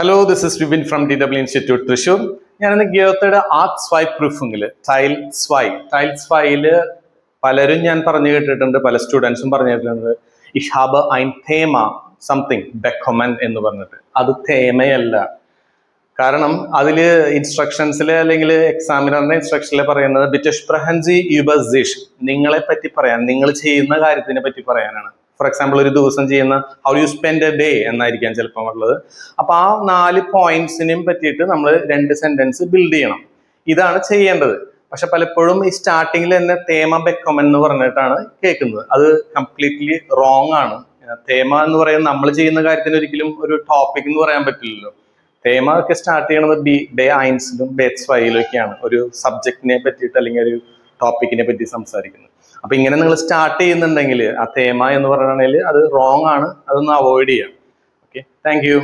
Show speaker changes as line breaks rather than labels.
Hello, this is Vipin from DW institute Thrissur. ഞാനിന്ന് ഗിയോത്തയുടെ art swipe പ്രൂഫിംഗിൽ tile സ്വൈയില് പലരും ഞാൻ പറഞ്ഞു കേട്ടിട്ടുണ്ട്, പല സ്റ്റുഡൻസും പറഞ്ഞു കേട്ടിട്ടുണ്ട് ഇഷ് ഹാബ് ഐൻ തേമ സംതിങ് ബെക്കൊമൻ എന്ന് പറഞ്ഞിട്ട്. അത് തേമയല്ല. കാരണം അതില് ഇൻസ്ട്രക്ഷൻസിൽ അല്ലെങ്കിൽ എക്സാമിനറിന്റെ ഇൻസ്ട്രക്ഷനിൽ പറയുന്നത് ബിറ്റ് സ്പ്രഹൻസി യുബസിഷ്, നിങ്ങളെ പറ്റി പറയാൻ, നിങ്ങൾ ചെയ്യുന്ന കാര്യത്തിനെ പറ്റി പറയാനാണ്. ഫോർ എക്സാമ്പിൾ, ഒരു ദിവസം ചെയ്യുന്ന how you spend a day എന്നായിരിക്കാം ചിലപ്പോൾ ഉള്ളത്. അപ്പൊ ആ 4 പോയിന്റ്സിനെയും പറ്റിയിട്ട് നമ്മൾ 2 സെന്റൻസ് ബിൽഡ് ചെയ്യണം. ഇതാണ് ചെയ്യേണ്ടത്. പക്ഷെ പലപ്പോഴും ഈ സ്റ്റാർട്ടിങ്ങിൽ തന്നെ തേമ ബെക്കൊമൻ എന്ന് പറഞ്ഞിട്ടാണ് കേൾക്കുന്നത്. അത് കംപ്ലീറ്റ്ലി റോങ് ആണ്. തേമ എന്ന് പറയുന്നത് നമ്മൾ ചെയ്യുന്ന കാര്യത്തിന് ഒരിക്കലും ഒരു ടോപ്പിക് എന്ന് പറയാൻ പറ്റില്ലല്ലോ. തേമ ഒക്കെ സ്റ്റാർട്ട് ചെയ്യണത് ബേ ഐൻസിലും ബേ സ്വൈയിലും ഒക്കെയാണ്, ഒരു സബ്ജക്റ്റിനെ പറ്റിയിട്ട് അല്ലെങ്കിൽ ഒരു ടോപ്പിക്കിനെ പറ്റി സംസാരിക്കുന്നത്. അപ്പൊ ഇങ്ങനെ നിങ്ങൾ സ്റ്റാർട്ട് ചെയ്യുന്നുണ്ടെങ്കിൽ ആ തേമ എന്ന് പറയുകയാണെങ്കിൽ അത് റോങ് ആണ്. അതൊന്ന് അവോയ്ഡ് ചെയ്യാം. Okay, thank you.